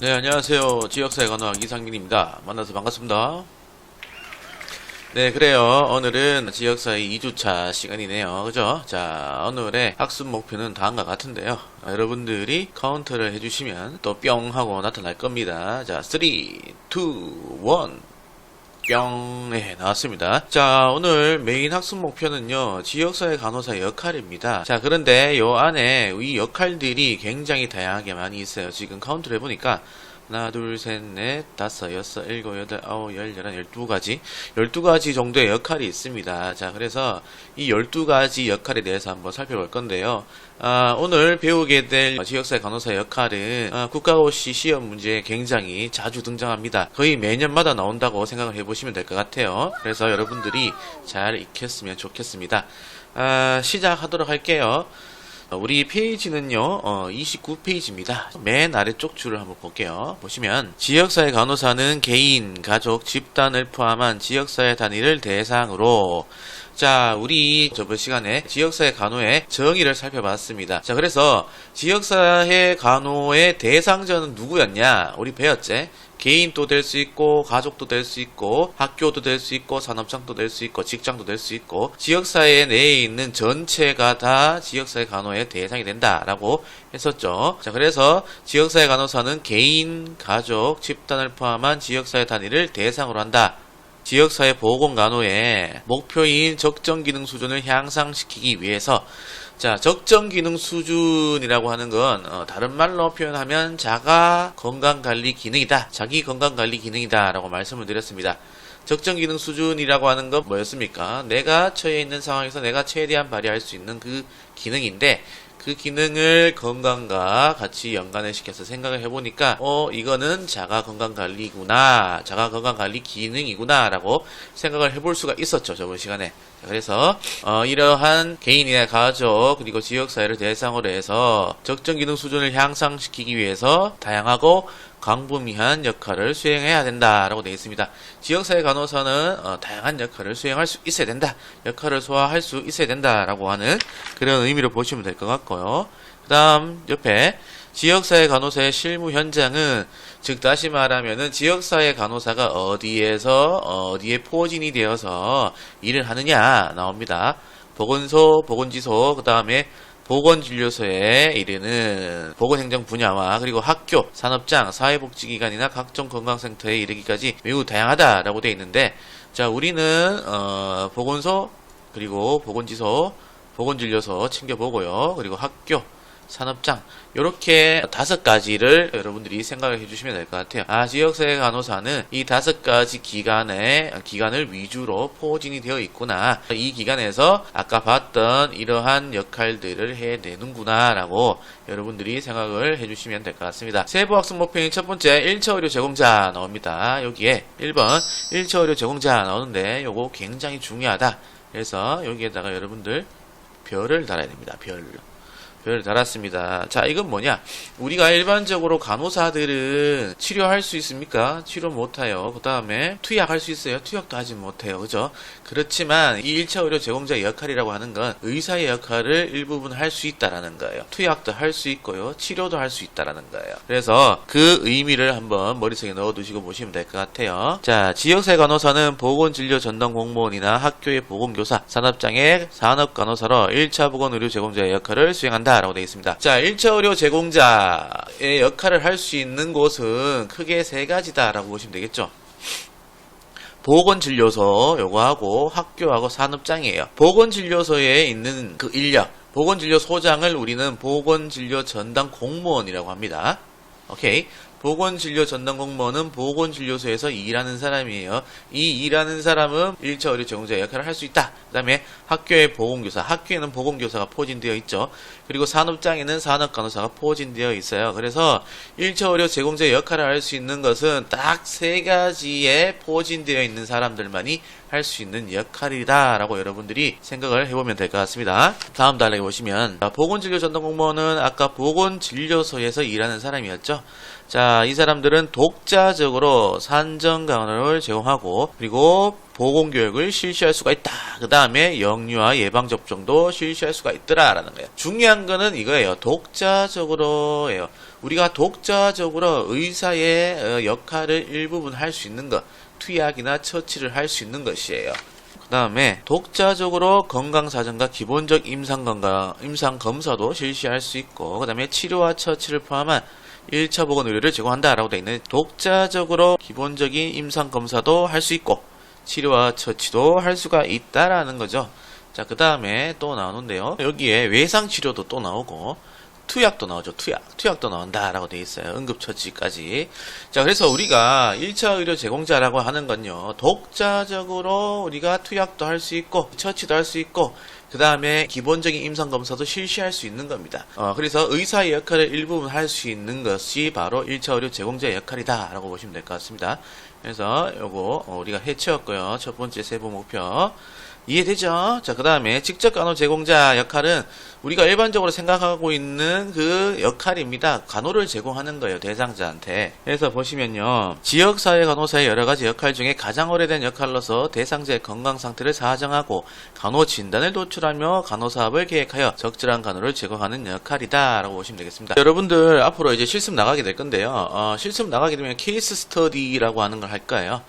네, 안녕하세요. 지역사회 간호학 이상민입니다. 만나서 반갑습니다. 네, 그래요. 오늘은 지역사회 2주차 시간이네요. 그죠? 자, 오늘의 학습 목표는 다음과 같은데요. 여러분들이 카운트를 해주시면 또 뿅 하고 나타날 겁니다. 자, 3, 2, 1. 뿅. 네, 나왔습니다. 자, 오늘 메인 학습 목표는요, 지역사회 간호사의 역할입니다. 자, 그런데 요 안에 이 역할들이 굉장히 다양하게 많이 있어요. 지금 카운트를 해보니까 하나, 둘, 셋, 넷, 다섯, 여섯, 일곱, 여덟, 아홉, 열, 열한, 12가지. 12가지 정도의 역할이 있습니다. 자, 그래서 이 12가지 역할에 대해서 한번 살펴볼 건데요. 오늘 배우게 될 지역사회 간호사 역할은 국가고시 시험 문제에 굉장히 자주 등장합니다. 거의 매년마다 나온다고 생각을 해보시면 될 것 같아요. 그래서 여러분들이 잘 익혔으면 좋겠습니다. 시작하도록 할게요. 우리 페이지는요 29페이지입니다. 맨 아래쪽 줄을 한번 볼게요. 보시면 지역사회 간호사는 개인, 가족, 집단을 포함한 지역사회 단위를 대상으로. 자, 우리 저번 시간에 지역사회 간호의 정의를 살펴봤습니다. 자, 그래서 지역사회 간호의 대상자는 누구였냐? 우리 배웠지? 개인도 될 수 있고, 가족도 될 수 있고, 학교도 될 수 있고, 산업장도 될 수 있고, 직장도 될 수 있고, 지역사회 내에 있는 전체가 다 지역사회 간호의 대상이 된다라고 했었죠. 자, 그래서 지역사회 간호사는 개인, 가족, 집단을 포함한 지역사회 단위를 대상으로 한다. 지역사회 보건간호의 목표인 적정기능 수준을 향상시키기 위해서. 자, 적정기능 수준이라고 하는 건 다른 말로 표현하면 자가 건강관리 기능이다. 자기 건강관리 기능이다 라고 말씀을 드렸습니다. 적정기능 수준이라고 하는 건 뭐였습니까? 내가 처해 있는 상황에서 내가 최대한 발휘할 수 있는 그 기능인데, 그 기능을 건강과 같이 연관을 시켜서 생각을 해보니까 이거는 자가건강관리구나, 자가건강관리 기능이구나 라고 생각을 해볼 수가 있었죠, 저번 시간에. 그래서 이러한 개인이나 가족 그리고 지역사회를 대상으로 해서 적정기능 수준을 향상시키기 위해서 다양하고 광범위한 역할을 수행해야 된다라고 되어 있습니다. 지역사회 간호사는 다양한 역할을 수행할 수 있어야 된다. 역할을 소화할 수 있어야 된다라고 하는 그런 의미로 보시면 될 것 같고요. 그 다음 옆에 지역사회 간호사의 실무 현장은, 즉 다시 말하면은 지역사회 간호사가 어디에 포진이 되어서 일을 하느냐 나옵니다. 보건소, 보건지소, 그 다음에 보건진료소에 이르는 보건행정 분야와 그리고 학교, 산업장, 사회복지기관이나 각종 건강센터에 이르기까지 매우 다양하다라고 되어 있는데, 자, 우리는 보건소, 그리고 보건지소, 보건진료소 챙겨보고요. 그리고 학교, 산업장, 요렇게 5가지를 여러분들이 생각을 해주시면 될 것 같아요. 지역사회 간호사는 이 5가지 기관을 위주로 포진이 되어 있구나. 이 기관에서 아까 봤던 이러한 역할들을 해내는구나 라고 여러분들이 생각을 해주시면 될 것 같습니다. 세부학습 목표인 첫 번째 1차 의료 제공자 나옵니다. 여기에 1번 1차 의료 제공자 나오는데 요거 굉장히 중요하다. 그래서 여기에다가 여러분들 별을 달아야 됩니다. 별을 달았습니다. 자, 이건 뭐냐? 우리가 일반적으로 간호사들은 치료할 수 있습니까? 치료 못해요. 그 다음에 투약할 수 있어요? 투약도 하지 못해요. 그죠? 그렇지만 이 1차 의료 제공자의 역할이라고 하는 건 의사의 역할을 일부분 할 수 있다라는 거예요. 투약도 할 수 있고요. 치료도 할 수 있다라는 거예요. 그래서 그 의미를 한번 머릿속에 넣어두시고 보시면 될 것 같아요. 자, 지역사회 간호사는 보건진료 전담 공무원이나 학교의 보건교사, 산업장의 산업간호사로 1차 보건의료 제공자의 역할을 수행한다 라고 되어 있습니다. 자, 1차 의료 제공자의 역할을 할 수 있는 곳은 크게 3가지다 라고 보시면 되겠죠. 보건진료소 요거하고 학교하고 산업장이에요. 보건진료소에 있는 그 인력, 보건진료소장을 우리는 보건진료 전담 공무원이라고 합니다. 오케이. 보건진료 전담 공무원은 보건진료소에서 일하는 사람이에요. 이 일하는 사람은 1차 의료 제공자의 역할을 할 수 있다. 그 다음에 학교의 보건교사, 학교에는 보건교사가 포진되어 있죠. 그리고 산업장에는 산업간호사가 포진되어 있어요. 그래서 1차 의료 제공자의 역할을 할 수 있는 것은 딱 3가지에 포진되어 있는 사람들만이 할 수 있는 역할이다 라고 여러분들이 생각을 해보면 될 것 같습니다. 다음 단락에 보시면 보건진료 전담 공무원은 아까 보건진료소에서 일하는 사람이었죠. 자, 이 사람들은 독자적으로 산정간호를 제공하고 그리고 보건교육을 실시할 수가 있다. 그 다음에 영유아 예방접종도 실시할 수가 있더라 라는 거예요. 중요한 거는 이거예요. 독자적으로예요. 우리가 독자적으로 의사의 역할을 일부분 할 수 있는 것, 투약이나 처치를 할 수 있는 것이에요. 그 다음에 독자적으로 건강사정과 기본적 임상검사도 실시할 수 있고, 그 다음에 치료와 처치를 포함한 1차 보건 의료를 제공한다 라고 되어 있는, 독자적으로 기본적인 임상검사도 할 수 있고 치료와 처치도 할 수가 있다라는 거죠. 자, 그 다음에 또 나오는데요, 여기에 외상치료도 또 나오고 투약도 나오죠. 투약도 나온다라고 되어 있어요. 응급처치까지. 자, 그래서 우리가 1차 의료 제공자라고 하는 건요, 독자적으로 우리가 투약도 할 수 있고 처치도 할 수 있고, 그 다음에 기본적인 임상검사도 실시할 수 있는 겁니다. 그래서 의사의 역할을 일부분 할 수 있는 것이 바로 1차 의료 제공자의 역할이다 라고 보시면 될 것 같습니다. 그래서 요거 우리가 해치웠고요. 첫 번째 세부 목표 이해되죠? 자, 그 다음에 직접 간호 제공자 역할은 우리가 일반적으로 생각하고 있는 그 역할입니다. 간호를 제공하는 거예요, 대상자한테. 그래서 보시면요, 지역사회 간호사의 여러가지 역할 중에 가장 오래된 역할로서 대상자의 건강 상태를 사정하고 간호 진단을 도출하며 간호사업을 계획하여 적절한 간호를 제공하는 역할이다 라고 보시면 되겠습니다. 여러분들 앞으로 이제 실습 나가게 될 건데요, 실습 나가게 되면 케이스 스터디라고 하는 걸 할 거예요.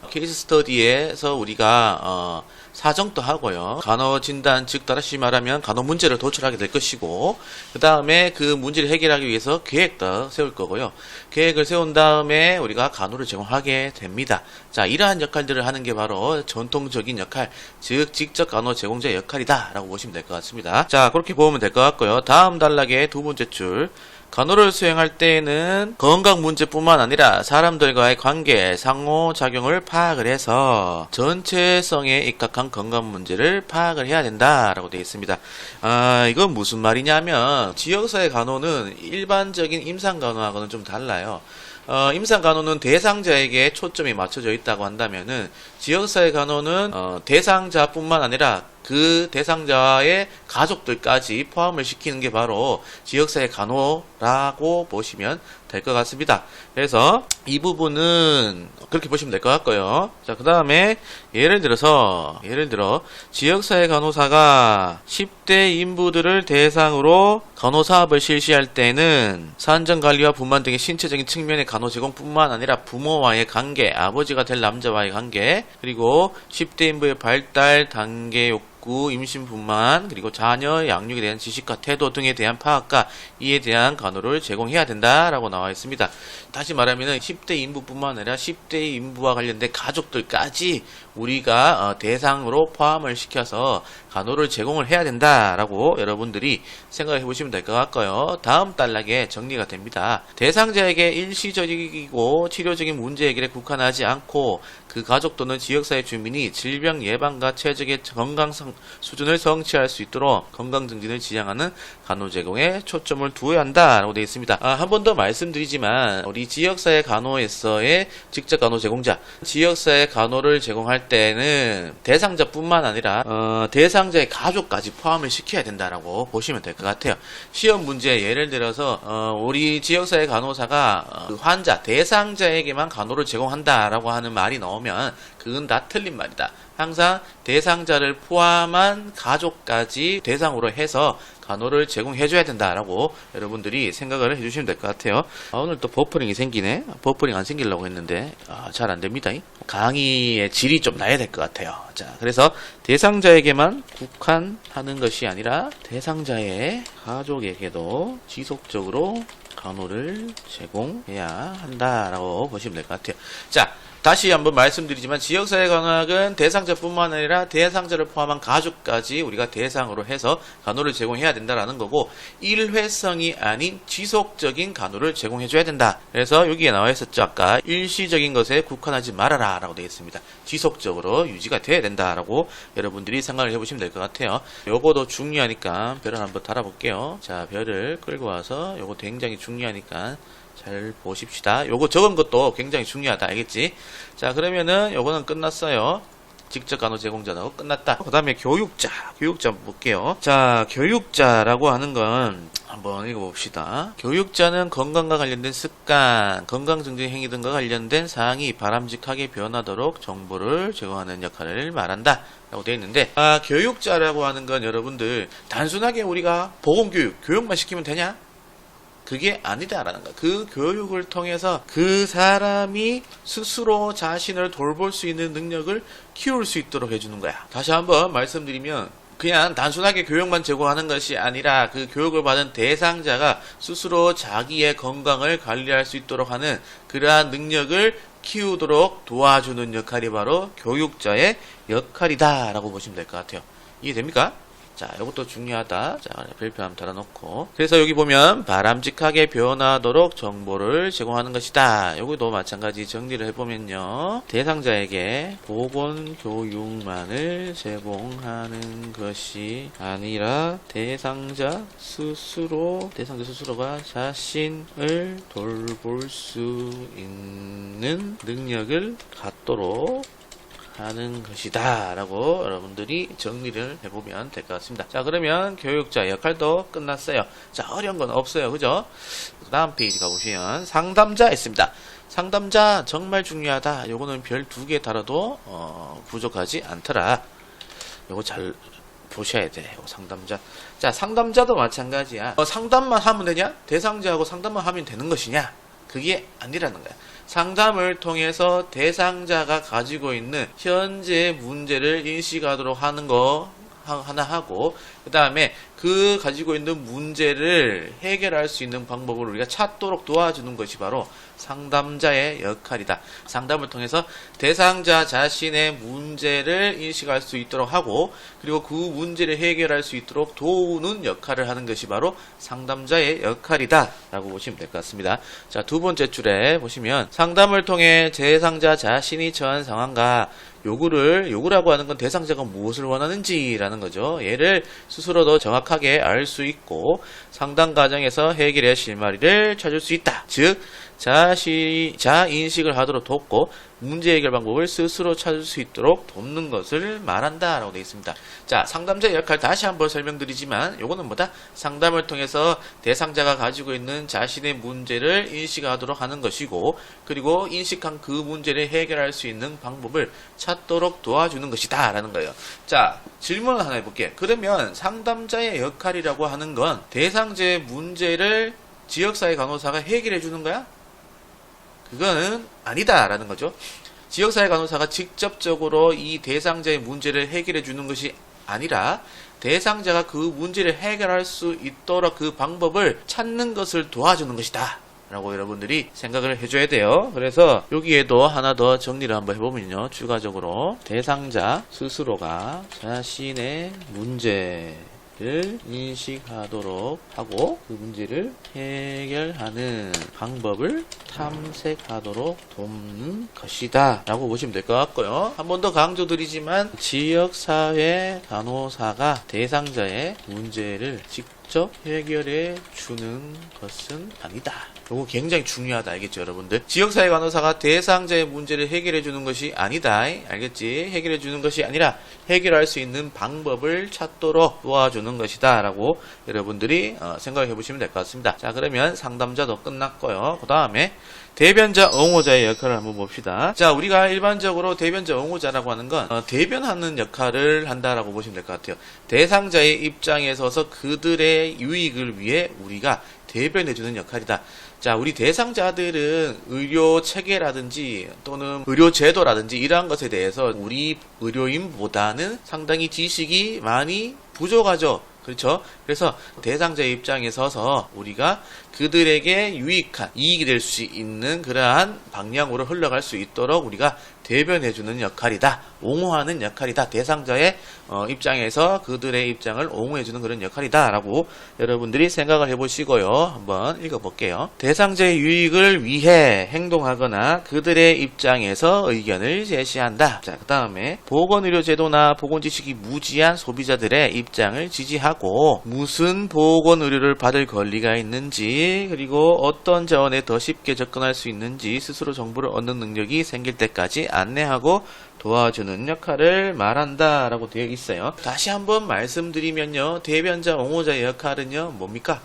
케이스 스터디에서 우리가 사정도 하고요, 간호 진단, 즉 다시 말하면 간호 문제를 도출하게 될 것이고, 그 다음에 그 문제를 해결하기 위해서 계획도 세울 거고요. 계획을 세운 다음에 우리가 간호를 제공하게 됩니다. 자, 이러한 역할들을 하는 게 바로 전통적인 역할, 즉 직접 간호 제공자의 역할이다 라고 보시면 될 것 같습니다. 자, 그렇게 보면 될 것 같고요. 다음 단락의 두 번째 줄, 간호를 수행할 때에는 건강 문제뿐만 아니라 사람들과의 관계, 상호작용을 파악을 해서 전체성에 입각한 건강 문제를 파악을 해야 된다라고 되어 있습니다. 이건 무슨 말이냐면, 지역사회 간호는 일반적인 임상간호하고는 좀 달라요. 임상간호는 대상자에게 초점이 맞춰져 있다고 한다면은, 지역사회 간호는 대상자뿐만 아니라 그 대상자의 가족들까지 포함을 시키는 게 바로 지역사회 간호라고 보시면 될 것 같습니다. 그래서 이 부분은 그렇게 보시면 될 것 같고요. 자, 그 다음에 예를 들어 지역사회 간호사가 10대 인부들을 대상으로 간호사업을 실시할 때는 산전관리와 분만 등의 신체적인 측면의 간호 제공뿐만 아니라 부모와의 관계, 아버지가 될 남자와의 관계, 그리고 10대 인부의 발달 단계 욕구, 임신 분만, 그리고 자녀 양육에 대한 지식과 태도 등에 대한 파악과 이에 대한 간호를 제공해야 된다라고 나와 있습니다. 다시 말하면 10대 인부뿐만 아니라 10대 인부와 관련된 가족들까지 우리가 대상으로 포함을 시켜서 간호를 제공을 해야 된다라고 여러분들이 생각해 보시면 될 것 같고요. 다음 단락에 정리가 됩니다. 대상자에게 일시적이고 치료적인 문제 해결에 국한하지 않고 그 가족 또는 지역사회 주민이 질병 예방과 최적의 건강 수준을 성취할 수 있도록 건강 증진을 지향하는 간호 제공에 초점을 두어야 한다라고 되어 있습니다. 한 번 더 말씀드리지만, 우리 지역사회 간호에서의 직접 간호 제공자, 지역사회 간호를 제공할 때는 대상자뿐만 아니라 대상자의 가족까지 포함을 시켜야 된다라고 보시면 될 것 같아요. 시험 문제 예를 들어서 우리 지역사회 간호사가 그 환자, 대상자에게만 간호를 제공한다라고 하는 말이 나오면 그건 다 틀린 말이다. 항상 대상자를 포함한 가족까지 대상으로 해서 간호를 제공해줘야 된다라고 여러분들이 생각을 해주시면 될 것 같아요. 오늘 또 버퍼링이 생기네. 버퍼링 안 생기려고 했는데 잘 안됩니다. 강의의 질이 좀 나야 될 것 같아요. 자, 그래서 대상자에게만 국한하는 것이 아니라 대상자의 가족에게도 지속적으로 간호를 제공해야 한다라고 보시면 될 것 같아요. 자, 다시 한번 말씀드리지만, 지역사회 간호학은 대상자뿐만 아니라 대상자를 포함한 가족까지 우리가 대상으로 해서 간호를 제공해야 된다라는 거고, 일회성이 아닌 지속적인 간호를 제공해줘야 된다. 그래서 여기에 나와 있었죠. 아까 일시적인 것에 국한하지 말아라 라고 되어 있습니다. 지속적으로 유지가 돼야 된다라고 여러분들이 생각을 해보시면 될 것 같아요. 요거도 중요하니까 별을 한번 달아볼게요. 자, 별을 끌고 와서 요거 굉장히 중요하니까 잘 보십시다. 요거 적은 것도 굉장히 중요하다. 알겠지? 자, 그러면은 요거는 끝났어요. 직접 간호 제공자라고 끝났다. 그 다음에 교육자 한번 볼게요. 자, 교육자라고 하는 건 한번 읽어봅시다. 교육자는 건강과 관련된 습관, 건강 증진 행위 등과 관련된 사항이 바람직하게 변하도록 정보를 제공하는 역할을 말한다 라고 되어 있는데, 교육자라고 하는 건 여러분들 단순하게 우리가 보건교육, 교육만 시키면 되냐? 그게 아니다라는 거야. 그 교육을 통해서 그 사람이 스스로 자신을 돌볼 수 있는 능력을 키울 수 있도록 해주는 거야. 다시 한번 말씀드리면 그냥 단순하게 교육만 제공하는 것이 아니라 그 교육을 받은 대상자가 스스로 자기의 건강을 관리할 수 있도록 하는 그러한 능력을 키우도록 도와주는 역할이 바로 교육자의 역할이다 라고 보시면 될 것 같아요. 이해됩니까? 자, 이것도 중요하다. 자, 별표 한번 달아놓고. 그래서 여기 보면 바람직하게 변화하도록 정보를 제공하는 것이다. 여기도 마찬가지 정리를 해보면요. 대상자에게 보건교육만을 제공하는 것이 아니라 대상자 스스로가 자신을 돌볼 수 있는 능력을 갖도록 하는 것이다 라고 여러분들이 정리를 해보면 될 것 같습니다. 자, 그러면 교육자 역할도 끝났어요. 자, 어려운 건 없어요. 그죠? 그 다음 페이지 가보시면 상담자 있습니다. 상담자 정말 중요하다. 요거는 별 2개 달아도 부족하지 않더라. 요거 잘 보셔야 돼. 상담자. 자, 상담자도 마찬가지야. 상담만 하면 되냐? 대상자하고 상담만 하면 되는 것이냐? 그게 아니라는 거야. 상담을 통해서 대상자가 가지고 있는 현재 문제를 인식하도록 하는 거 하나 하고, 그 다음에 그 가지고 있는 문제를 해결할 수 있는 방법을 우리가 찾도록 도와주는 것이 바로 상담자의 역할이다. 상담을 통해서 대상자 자신의 문제를 인식할 수 있도록 하고, 그리고 그 문제를 해결할 수 있도록 도우는 역할을 하는 것이 바로 상담자의 역할이다 라고 보시면 될 것 같습니다. 자, 2번째 줄에 보시면 상담을 통해 대상자 자신이 처한 상황과 요구라고 하는 건 대상자가 무엇을 원하는지라는 거죠. 얘를 스스로도 정확하게 알 수 있고 상담 과정에서 해결의 실마리를 찾을 수 있다. 즉 자인식을 하도록 돕고 문제 해결 방법을 스스로 찾을 수 있도록 돕는 것을 말한다 라고 되어 있습니다. 자, 상담자의 역할 다시 한번 설명드리지만 요거는 뭐다? 상담을 통해서 대상자가 가지고 있는 자신의 문제를 인식하도록 하는 것이고, 그리고 인식한 그 문제를 해결할 수 있는 방법을 찾도록 도와주는 것이다 라는 거예요. 자, 질문을 하나 해볼게요. 그러면 상담자의 역할이라고 하는 건 대상자의 문제를 지역사회 간호사가 해결해 주는 거야? 그거는 아니다 라는 거죠. 지역사회 간호사가 직접적으로 이 대상자의 문제를 해결해 주는 것이 아니라 대상자가 그 문제를 해결할 수 있도록 그 방법을 찾는 것을 도와주는 것이다 라고 여러분들이 생각을 해줘야 돼요. 그래서 여기에도 하나 더 정리를 한번 해보면요. 추가적으로 대상자 스스로가 자신의 문제를 인식하도록 하고 그 문제를 해결하는 방법을 탐색하도록 돕는 것이다 라고 보시면 될 것 같고요. 한 번 더 강조드리지만 지역사회 간호사가 대상자의 문제를 직접 해결해 주는 것은 아니다. 이거 굉장히 중요하다. 알겠죠, 여러분들? 지역사회 간호사가 대상자의 문제를 해결해 주는 것이 아니다. 알겠지? 해결해 주는 것이 아니라 해결할 수 있는 방법을 찾도록 도와주는 것이다 라고 여러분들이 생각해 보시면 될 것 같습니다. 자, 그러면 상담자도 끝났고요. 그 다음에 대변자, 옹호자의 역할을 한번 봅시다. 자, 우리가 일반적으로 대변자, 옹호자라고 하는 건 대변하는 역할을 한다라고 보시면 될 것 같아요. 대상자의 입장에 서서 그들의 유익을 위해 우리가 대변해주는 역할이다. 자, 우리 대상자들은 의료 체계라든지 또는 의료 제도라든지 이러한 것에 대해서 우리 의료인보다는 상당히 지식이 많이 부족하죠. 그렇죠? 그래서 대상자의 입장에 서서 우리가 그들에게 유익한 이익이 될 수 있는 그러한 방향으로 흘러갈 수 있도록 우리가 대변해주는 역할이다. 옹호하는 역할이다. 대상자의 입장에서 그들의 입장을 옹호해주는 그런 역할이다 라고 여러분들이 생각을 해보시고요. 한번 읽어볼게요. 대상자의 유익을 위해 행동하거나 그들의 입장에서 의견을 제시한다. 자, 그 다음에 보건의료제도나 보건지식이 무지한 소비자들의 입장을 지지하고 무슨 보건의료를 받을 권리가 있는지, 그리고 어떤 자원에 더 쉽게 접근할 수 있는지 스스로 정보를 얻는 능력이 생길 때까지 안내하고 도와주는 역할을 말한다 라고 되어 있어요. 다시 한번 말씀드리면요, 대변자, 옹호자의 역할은요 뭡니까?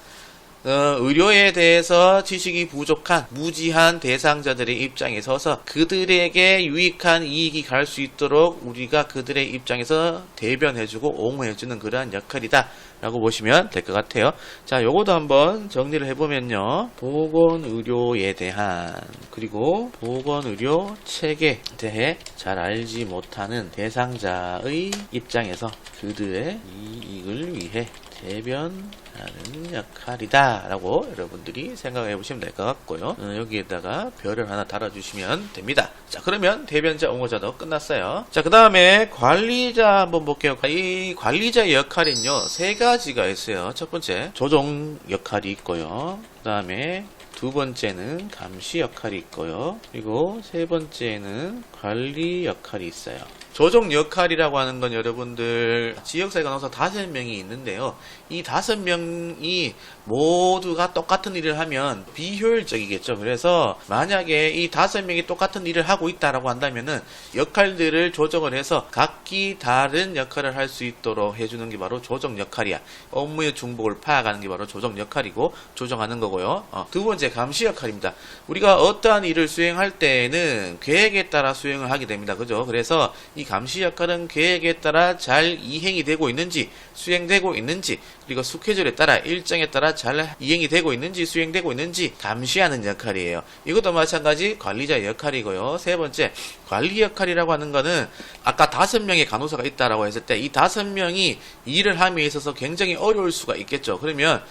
의료에 대해서 지식이 부족한 무지한 대상자들의 입장에 서서 그들에게 유익한 이익이 갈 수 있도록 우리가 그들의 입장에서 대변해주고 옹호해주는 그러한 역할이다 라고 보시면 될 것 같아요. 자, 요것도 한번 정리를 해보면요. 보건의료에 대한, 그리고 보건의료 체계에 대해 잘 알지 못하는 대상자의 입장에서 그들의 이익을 위해 대변하는 역할이다 라고 여러분들이 생각해 보시면 될 것 같고요. 여기에다가 별을 하나 달아주시면 됩니다. 자, 그러면 대변자 옹호자도 끝났어요. 자, 그 다음에 관리자 한번 볼게요. 이 관리자의 역할은요, 세 가지가 있어요. 첫 번째 조정 역할이 있고요. 그 다음에 두 번째는 감시 역할이 있고요. 그리고 세 번째는 관리 역할이 있어요. 조정 역할이라고 하는 건 여러분들 지역사회 간호사 5명이 있는데요. 이 5명이 모두가 똑같은 일을 하면 비효율적이겠죠. 그래서 만약에 이 5명이 똑같은 일을 하고 있다라고 한다면은 역할들을 조정을 해서 각기 다른 역할을 할 수 있도록 해주는 게 바로 조정 역할이야. 업무의 중복을 파악하는 게 바로 조정 역할이고 조정하는 거고요. 두 번째 감시 역할입니다. 우리가 어떠한 일을 수행할 때에는 계획에 따라 수행을 하게 됩니다. 그죠? 그래서 이 감시 역할은 계획에 따라 잘 이행이 되고 있는지 수행되고 있는지 그리고 스케줄에 따라 일정에 따라 잘 이행이 되고 있는지 수행되고 있는지 감시하는 역할이에요. 이것도 마찬가지 관리자의 역할이고요. 세 번째 관리 역할이라고 하는 거는 아까 5명의 간호사가 있다라고 했을 때 이 5명이 일을 함에 있어서 굉장히 어려울 수가 있겠죠. 그러면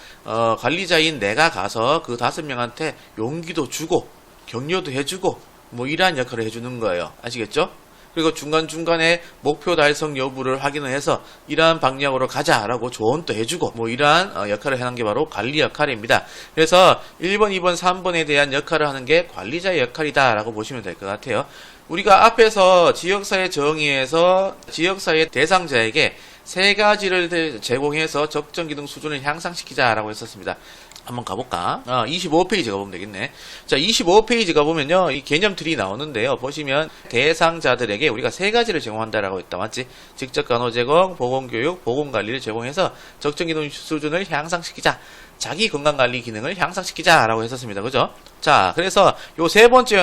관리자인 내가 가서 그 5명한테 용기도 주고 격려도 해주고 뭐 이러한 역할을 해주는 거예요. 아시겠죠? 그리고 중간중간에 목표 달성 여부를 확인을 해서 이러한 방향으로 가자라고 조언도 해주고 뭐 이러한 역할을 하는 게 바로 관리 역할입니다. 그래서 1번, 2번, 3번에 대한 역할을 하는 게 관리자의 역할이다 라고 보시면 될 것 같아요. 우리가 앞에서 지역사회 정의에서 지역사회 대상자에게 세 가지를 제공해서 적정기능 수준을 향상시키자라고 했었습니다. 한번 가볼까? 25페이지 가보면 되겠네. 자, 25페이지 가보면요. 이 개념들이 나오는데요. 보시면 대상자들에게 우리가 세 가지를 제공한다라고 했다. 맞지? 직접 간호 제공, 보건교육, 보건관리를 제공해서 적정기능 수준을 향상시키자. 자기 건강관리 기능을 향상시키자 라고 했었습니다. 그죠? 자, 그래서 요 세 번째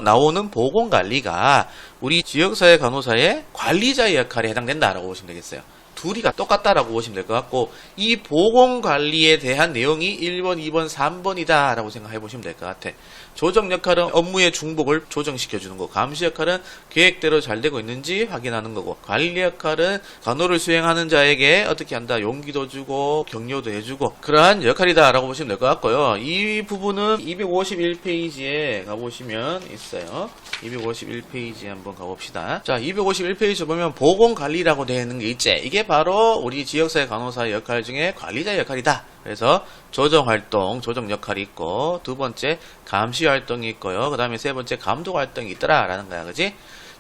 나오는 보건관리가 우리 지역사회 간호사의 관리자의 역할에 해당된다라고 보시면 되겠어요. 둘이가 똑같다라고 보시면 될 것 같고 이 보건관리에 대한 내용이 1번, 2번, 3번이다 라고 생각해 보시면 될 것 같아. 조정 역할은 업무의 중복을 조정시켜주는 거고 감시 역할은 계획대로 잘 되고 있는지 확인하는 거고 관리 역할은 간호를 수행하는 자에게 어떻게 한다 용기도 주고 격려도 해주고 그러한 역할이다 라고 보시면 될 것 같고요. 이 부분은 251페이지에 가보시면 있어요. 251페이지에 한번 가봅시다. 자, 251페이지 보면 보건관리라고 되어 있는 게 있지. 이게 바로 우리 지역사회 간호사의 역할 중에 관리자의 역할이다. 그래서 조정활동, 조정 역할이 있고 두 번째 감시활동이 있고요. 그 다음에 세 번째 감독활동이 있더라 라는 거야. 그지?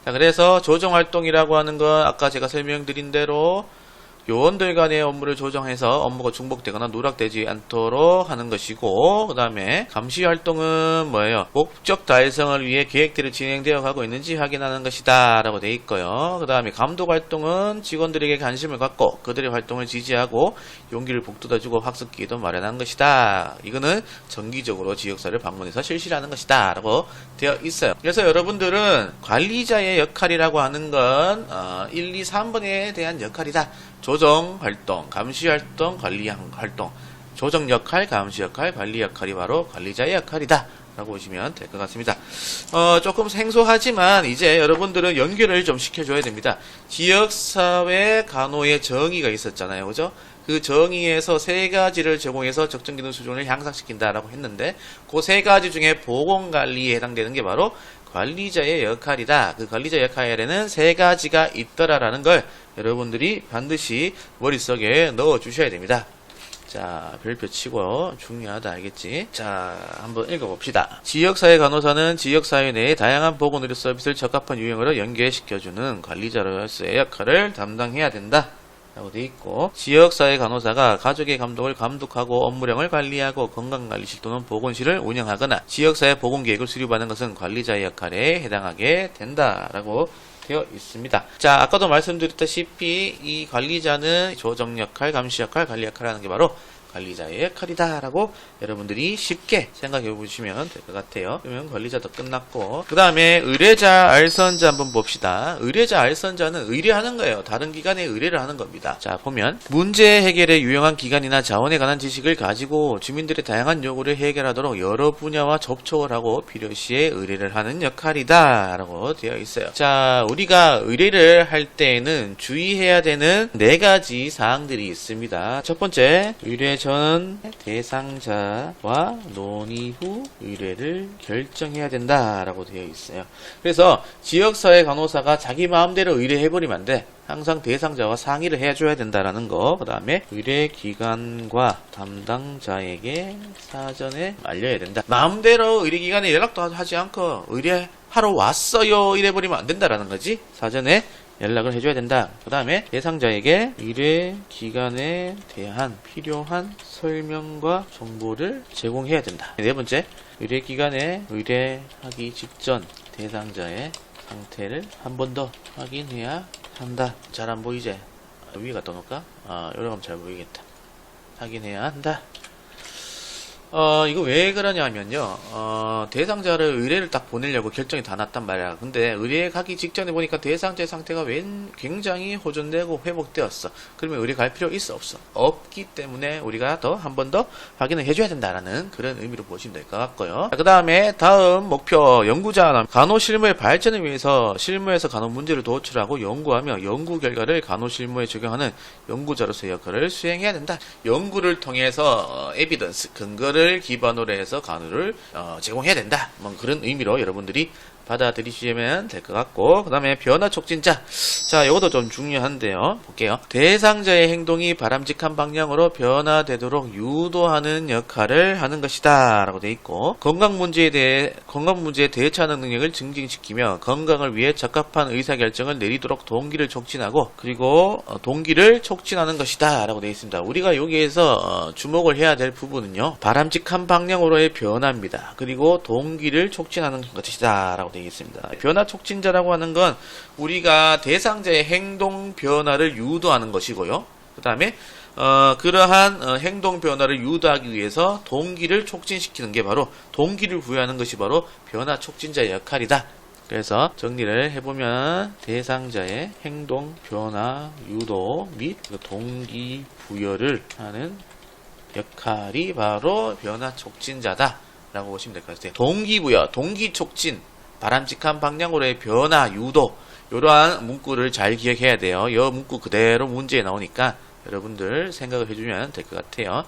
자, 그래서 조정활동이라고 하는 건 아까 제가 설명드린 대로 요원들 간의 업무를 조정해서 업무가 중복되거나 누락되지 않도록 하는 것이고 그 다음에 감시활동은 뭐예요? 목적 달성을 위해 계획대로 진행되어 가고 있는지 확인하는 것이다 라고 되어 있고요. 그 다음에 감독활동은 직원들에게 관심을 갖고 그들의 활동을 지지하고 용기를 북돋아주고 학습 기회도 마련하는 것이다. 이거는 정기적으로 지역사를 방문해서 실시하는 것이다 라고 되어 있어요. 그래서 여러분들은 관리자의 역할이라고 하는 건 1, 2, 3번에 대한 역할이다. 조정활동, 감시활동, 관리활동, 조정역할, 감시역할, 관리역할이 바로 관리자의 역할이다 라고 보시면 될 것 같습니다. 조금 생소하지만 이제 여러분들은 연결을 좀 시켜줘야 됩니다. 지역사회 간호의 정의가 있었잖아요. 그죠? 그 정의에서 세 가지를 제공해서 적정기능 수준을 향상시킨다라고 했는데 그 세 가지 중에 보건관리에 해당되는 게 바로 관리자의 역할이다. 그 관리자 역할에는 세 가지가 있더라라는 걸 여러분들이 반드시 머릿속에 넣어 주셔야 됩니다. 자, 별표 치고 중요하다 알겠지? 자, 한번 읽어봅시다. 지역사회 간호사는 지역사회 내의 다양한 보건의료 서비스를 적합한 유형으로 연계시켜주는 관리자로서의 역할을 담당해야 된다 라고 되어 있고 지역사회 간호사가 가족의 감독을 감독하고 업무량을 관리하고 건강관리실 또는 보건실을 운영하거나 지역사회 보건계획을 수립하는 것은 관리자의 역할에 해당하게 된다라고 되어 있습니다. 자, 아까도 말씀드렸다시피 이 관리자는 조정 역할, 감시 역할, 관리 역할을 하는 게 바로 관리자의 역할이다 라고 여러분들이 쉽게 생각해 보시면 될 것 같아요. 그러면 관리자도 끝났고, 그 다음에 의뢰자 알선자 한번 봅시다. 의뢰자 알선자는 의뢰하는 거예요. 다른 기관에 의뢰를 하는 겁니다. 자, 보면 문제 해결에 유용한 기관이나 자원에 관한 지식을 가지고 주민들의 다양한 요구를 해결하도록 여러 분야와 접촉을 하고 필요시에 의뢰를 하는 역할이다 라고 되어 있어요. 자, 우리가 의뢰를 할 때에는 주의해야 되는 4가지 사항들이 있습니다. 첫 번째, 의뢰 전 대상자와 논의 후 의뢰를 결정해야 된다라고 되어 있어요. 그래서 지역사회 간호사가 자기 마음대로 의뢰해버리면 안 돼. 항상 대상자와 상의를 해줘야 된다라는 거. 그 다음에 의뢰기관과 담당자에게 사전에 알려야 된다. 마음대로 의뢰기관에 연락도 하지 않고 의뢰하러 왔어요 이래버리면 안 된다라는 거지. 사전에 연락을 해줘야 된다. 그 다음에 대상자에게 의뢰기관에 대한 필요한 설명과 정보를 제공해야 된다. 4번째, 의뢰기관에 의뢰하기 직전 대상자의 상태를 한 번 더 확인해야 한다. 잘 안 보이지? 위에 갖다 놓을까? 요렇게 하면 잘 보이겠다. 확인해야 한다. 이거 왜 그러냐면요. 대상자를 의뢰를 딱 보내려고 결정이 다 났단 말이야. 근데 의뢰에 가기 직전에 보니까 대상자의 상태가 굉장히 호전되고 회복되었어. 그러면 의뢰 갈 필요 있어? 없어? 없기 때문에 우리가 한 번 더 확인을 해줘야 된다라는 그런 의미로 보시면 될 것 같고요. 그 다음에 다음 목표, 연구자. 간호실무의 발전을 위해서 실무에서 간호 문제를 도출하고 연구하며 연구 결과를 간호실무에 적용하는 연구자로서의 역할을 수행해야 된다. 연구를 통해서 에비던스, 근거를 기반으로 해서 간호를 제공해야 된다. 뭐 그런 의미로 여러분들이 받아들이시면 될 것 같고, 그 다음에 변화 촉진자. 자, 이것도 좀 중요한데요. 볼게요. 대상자의 행동이 바람직한 방향으로 변화되도록 유도하는 역할을 하는 것이다 라고 되어 있고, 건강 문제에 대처하는 능력을 증진시키며 건강을 위해 적합한 의사결정을 내리도록 동기를 촉진하고, 그리고 동기를 촉진하는 것이다 라고 되어 있습니다. 우리가 여기에서 주목을 해야 될 부분은요, 바람직한 방향으로의 변화입니다. 그리고 동기를 촉진하는 것이다 라고 되어 있습니다. 변화 촉진자라고 하는 건 우리가 대상자의 행동 변화를 유도하는 것이고요. 그 다음에 그러한 행동 변화를 유도하기 위해서 동기를 촉진시키는 게 바로, 동기를 부여하는 것이 바로 변화 촉진자의 역할이다. 그래서 정리를 해보면 대상자의 행동 변화 유도 및 동기 부여를 하는 역할이 바로 변화 촉진자다 라고 보시면 될 것 같아요. 동기부여, 동기촉진, 바람직한 방향으로의 변화, 유도, 이러한 문구를 잘 기억해야 돼요. 이 문구 그대로 문제에 나오니까 여러분들 생각을 해주면 될 것 같아요.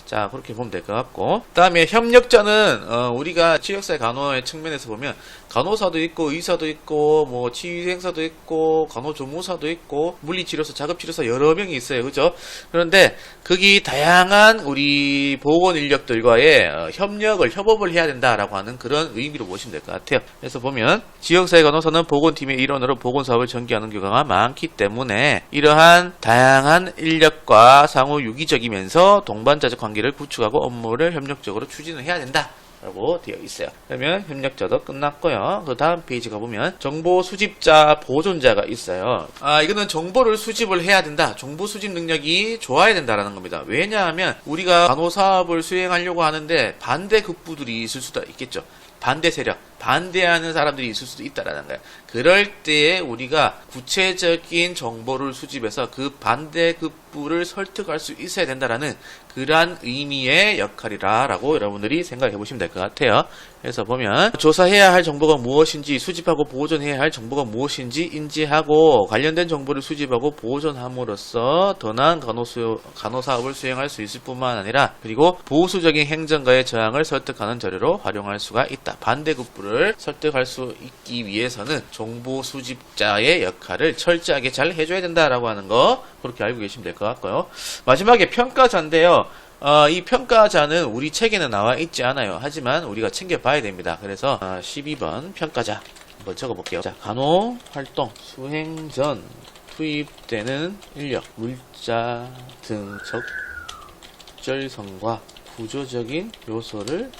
자, 그렇게 보면 될 것 같고, 그 다음에 협력자는 우리가 지역사회 간호의 측면에서 보면 간호사도 있고 의사도 있고 뭐 치유생사도 있고 간호조무사도 있고 물리치료사, 자급치료사 여러 명이 있어요. 그죠? 그런데 거기 다양한 우리 보건 인력들과의 협업을 해야 된다라고 하는 그런 의미로 보시면 될 것 같아요. 그래서 보면 지역사회 간호사는 보건팀의 일원으로 보건사업을 전개하는 경우가 많기 때문에 이러한 다양한 인력과 상호 유기적이면서 동반자적 관계를 구축하고 업무를 협력적으로 추진을 해야 된다 라고 되어 있어요. 그러면 협력자도 끝났고요. 그 다음 페이지 가보면 정보 수집자, 보존자가 있어요. 이거는 정보를 수집을 해야 된다. 정보 수집 능력이 좋아야 된다라는 겁니다. 왜냐하면 우리가 간호사업을 수행하려고 하는데 반대 급부들이 있을 수도 있겠죠. 반대 세력, 반대하는 사람들이 있을 수도 있다라는 거예요. 그럴 때에 우리가 구체적인 정보를 수집해서 그 반대급부를 설득할 수 있어야 된다라는 그러한 의미의 역할이라고 여러분들이 생각해 보시면 될 것 같아요. 그래서 보면 조사해야 할 정보가 무엇인지, 수집하고 보존해야 할 정보가 무엇인지 인지하고 관련된 정보를 수집하고 보존함으로써 더 나은 간호사업을 수행할 수 있을 뿐만 아니라, 그리고 보수적인 행정가의 저항을 설득하는 자료로 활용할 수가 있다. 반대급부를 설득할 수 있기 위해서는 정보 수집자의 역할을 철저하게 잘 해줘야 된다라고 하는 거, 그렇게 알고 계시면 될 것 같고요. 마지막에 평가자인데요. 이 평가자는 우리 책에는 나와 있지 않아요. 하지만 우리가 챙겨봐야 됩니다. 그래서 12번 평가자 한번 적어볼게요. 자, 간호활동 수행 전 투입되는 인력, 물자 등 적절성과 구조적인 요소를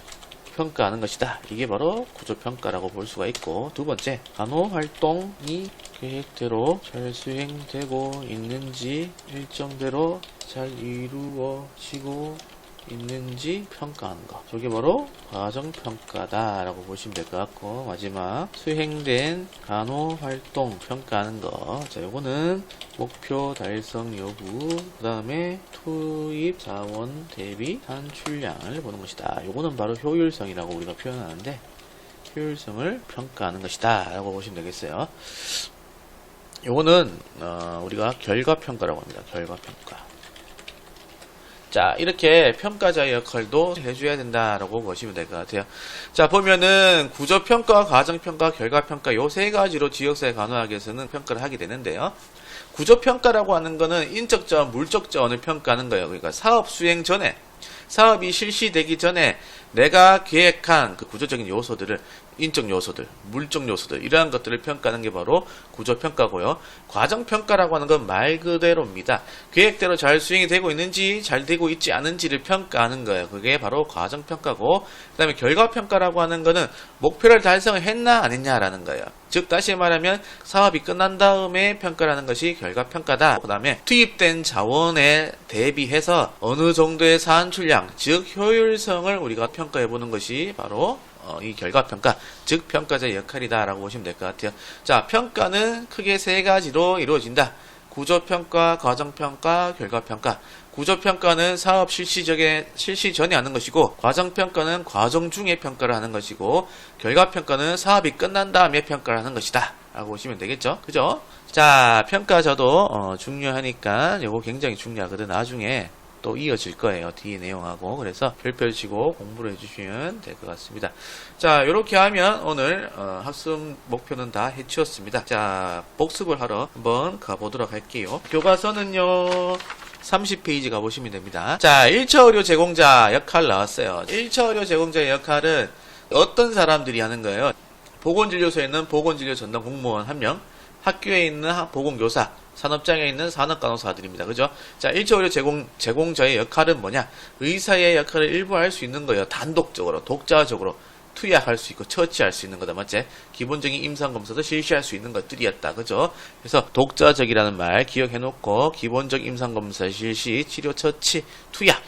평가하는 것이다. 이게 바로 구조평가라고 볼 수가 있고, 두 번째, 간호활동이 계획대로 잘 수행되고 있는지, 일정대로 잘 이루어지고 있는지 평가하는 거. 저게 바로 과정평가다 라고 보시면 될 것 같고, 마지막 수행된 간호활동 평가하는 거. 자, 요거는 목표 달성 여부, 그 다음에 투입 자원 대비 산출량을 보는 것이다. 요거는 바로 효율성이라고 우리가 표현하는데, 효율성을 평가하는 것이다 라고 보시면 되겠어요. 요거는 우리가 결과평가라고 합니다. 결과평가. 자, 이렇게 평가자의 역할도 해줘야 된다라고 보시면 될 것 같아요. 자, 보면은 구조평가, 과정평가, 결과평가 요 세 가지로 지역사회 간호학에서는 평가를 하게 되는데요. 구조평가라고 하는 거는 인적 자원, 물적 자원을 평가하는 거예요. 그러니까 사업 수행 전에, 사업이 실시되기 전에 내가 계획한 그 구조적인 요소들을, 인적 요소들, 물적 요소들, 이러한 것들을 평가하는 게 바로 구조평가고요. 과정평가라고 하는 건 말 그대로입니다. 계획대로 잘 수행이 되고 있는지, 잘 되고 있지 않은지를 평가하는 거예요. 그게 바로 과정평가고, 그 다음에 결과평가라고 하는 거는 목표를 달성했나 안 했냐라는 거예요. 즉 다시 말하면 사업이 끝난 다음에 평가라는 것이 결과평가다. 그 다음에 투입된 자원에 대비해서 어느 정도의 산출량, 즉 효율성을 우리가 평가해보는 것이 바로 이 결과평가, 즉 평가자의 역할이다 라고 보시면 될 것 같아요. 자, 평가는 크게 세 가지로 이루어진다. 구조평가, 과정평가, 결과평가. 구조평가는 사업 실시 전에 하는 것이고, 과정평가는 과정 중에 평가를 하는 것이고, 결과평가는 사업이 끝난 다음에 평가를 하는 것이다 라고 보시면 되겠죠. 그죠? 자, 평가자도 중요하니까 요거 굉장히 중요하거든. 나중에 또 이어질 거예요. 뒤에 내용하고. 그래서 별표 치고 공부를 해주시면 될 것 같습니다. 자, 이렇게 하면 오늘 학습 목표는 다 해치웠습니다. 자, 복습을 하러 한번 가보도록 할게요. 교과서는요 30페이지 가보시면 됩니다. 자, 1차 의료 제공자 역할 나왔어요. 1차 의료 제공자의 역할은 어떤 사람들이 하는 거예요? 보건진료소에 있는 보건진료 전담 공무원 1명, 학교에 있는 보건교사, 산업장에 있는 산업간호사들입니다. 그죠? 자, 1차 의료 제공자의 역할은 뭐냐? 의사의 역할을 일부 할 수 있는 거예요. 단독적으로, 독자적으로 투약할 수 있고 처치할 수 있는 거다. 맞지? 기본적인 임상검사도 실시할 수 있는 것들이었다. 그죠? 그래서 독자적이라는 말 기억해놓고 기본적 임상검사 실시, 치료, 처치, 투약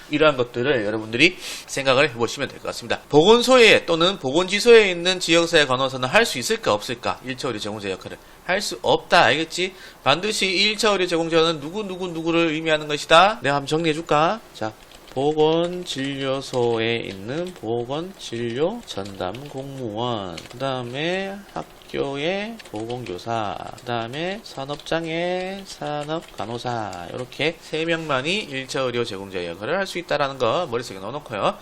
이러한 것들을 여러분들이 생각을 해보시면 될 것 같습니다. 보건소에 또는 보건지소에 있는 지역사회 간호사는 할 수 있을까 없을까? 1차 의료 제공자 역할을 할 수 없다. 알겠지? 반드시 1차 의료 제공자는 누구를 의미하는 것이다. 내가 한번 정리해줄까? 자, 보건진료소에 있는 보건진료 전담 공무원, 그 다음에 학교의 보건교사, 그 다음에 산업장의 산업간호사, 이렇게 3명만이 1차 의료 제공자의 역할을 할 수 있다는 거 머릿속에 넣어놓고요.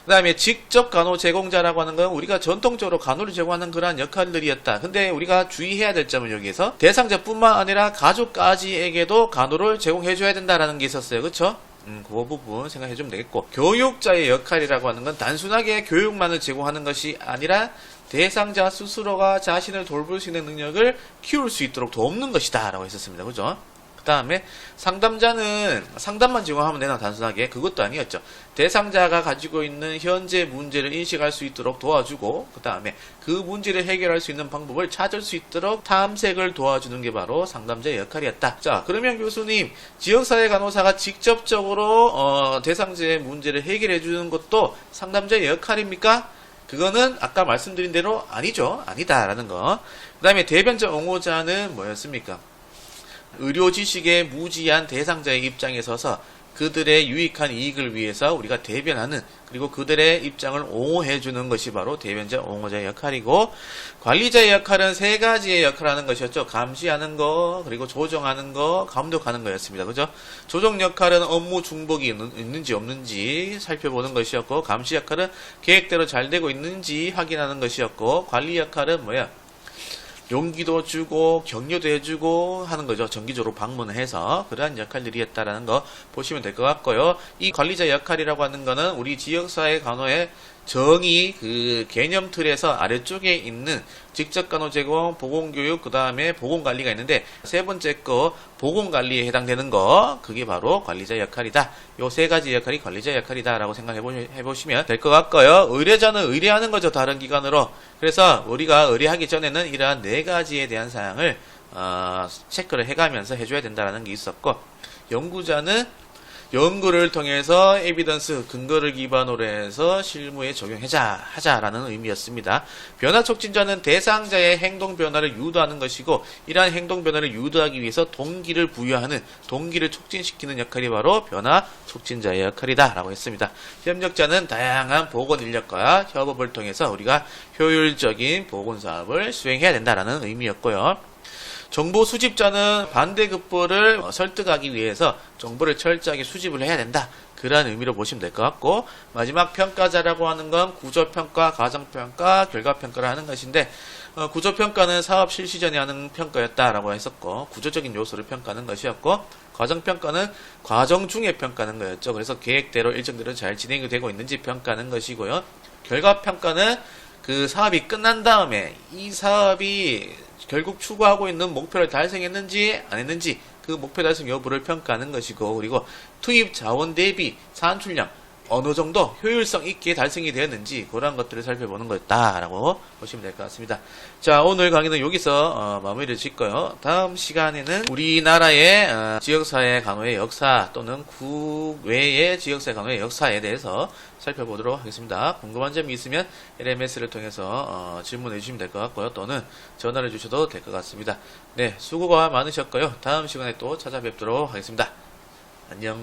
그 다음에 직접 간호 제공자라고 하는 건 우리가 전통적으로 간호를 제공하는 그러한 역할들이었다. 근데 우리가 주의해야 될 점은 여기에서 대상자뿐만 아니라 가족까지에게도 간호를 제공해줘야 된다는 게 있었어요. 그쵸? 그 부분 생각해주면 되겠고, 교육자의 역할이라고 하는 건 단순하게 교육만을 제공하는 것이 아니라 대상자 스스로가 자신을 돌볼 수 있는 능력을 키울 수 있도록 돕는 것이다 라고 했었습니다. 그죠? 그 다음에 상담자는 상담만 제공하면 되나? 단순하게 그것도 아니었죠. 대상자가 가지고 있는 현재 문제를 인식할 수 있도록 도와주고, 그 다음에 그 문제를 해결할 수 있는 방법을 찾을 수 있도록 탐색을 도와주는 게 바로 상담자의 역할이었다. 자, 그러면 교수님, 지역사회 간호사가 직접적으로 대상자의 문제를 해결해 주는 것도 상담자의 역할입니까? 그거는 아까 말씀드린 대로 아니죠. 아니다라는 거. 그 다음에 대변자 옹호자는 뭐였습니까? 의료 지식에 무지한 대상자의 입장에 서서 그들의 유익한 이익을 위해서 우리가 대변하는, 그리고 그들의 입장을 옹호해주는 것이 바로 대변자 옹호자의 역할이고, 관리자의 역할은 세 가지의 역할을 하는 것이었죠. 감시하는 거, 그리고 조정하는 거, 감독하는 거였습니다. 그죠? 조정 역할은 업무 중복이 있는지 없는지 살펴보는 것이었고, 감시 역할은 계획대로 잘 되고 있는지 확인하는 것이었고, 관리 역할은 뭐야? 용기도 주고 격려도 해주고 하는 거죠. 정기적으로 방문해서 그러한 역할들이 했다라는 거 보시면 될 것 같고요. 이 관리자 역할이라고 하는 거는 우리 지역사회 간호의 정의 그 개념 틀에서 아래쪽에 있는 직접 간호 제공, 보건교육, 그 다음에 보건관리가 있는데 세 번째 거 보건관리에 해당되는 거 그게 바로 관리자 역할이다. 요 세 가지 역할이 관리자 역할이다 라고 생각해 보시면 될 것 같고요. 의뢰자는 의뢰하는 거죠. 다른 기관으로. 그래서 우리가 의뢰하기 전에는 이러한 네 가지에 대한 사항을 체크를 해가면서 해줘야 된다는 게 있었고, 연구자는 연구를 통해서 에비던스, 근거를 기반으로 해서 실무에 하자라는 의미였습니다. 변화 촉진자는 대상자의 행동 변화를 유도하는 것이고, 이러한 행동 변화를 유도하기 위해서 동기를 부여하는, 동기를 촉진시키는 역할이 바로 변화 촉진자의 역할이다 라고 했습니다. 협력자는 다양한 보건 인력과 협업을 통해서 우리가 효율적인 보건 사업을 수행해야 된다라는 의미였고요. 정보 수집자는 반대급부를 설득하기 위해서 정보를 철저하게 수집을 해야 된다. 그러한 의미로 보시면 될 것 같고, 마지막 평가자라고 하는 건 구조평가, 과정평가, 결과평가를 하는 것인데, 구조평가는 사업 실시 전에 하는 평가였다라고 했었고, 구조적인 요소를 평가하는 것이었고, 과정평가는 과정 중에 평가하는 거였죠. 그래서 계획대로 일정대로 잘 진행이 되고 있는지 평가하는 것이고요. 결과평가는 그 사업이 끝난 다음에 이 사업이 결국 추구하고 있는 목표를 달성했는지 안 했는지 그 목표 달성 여부를 평가하는 것이고, 그리고 투입 자원 대비 산출량 어느 정도 효율성 있게 달성이 되었는지 그런 것들을 살펴보는 거였다라고 보시면 될 것 같습니다. 자, 오늘 강의는 여기서 마무리를 짓고요. 다음 시간에는 우리나라의 지역사회 간호의 역사 또는 국외의 지역사회 간호의 역사에 대해서 살펴보도록 하겠습니다. 궁금한 점이 있으면 LMS를 통해서 질문해 주시면 될 것 같고요. 또는 전화를 주셔도 될 것 같습니다. 네, 수고가 많으셨고요. 다음 시간에 또 찾아뵙도록 하겠습니다. 안녕.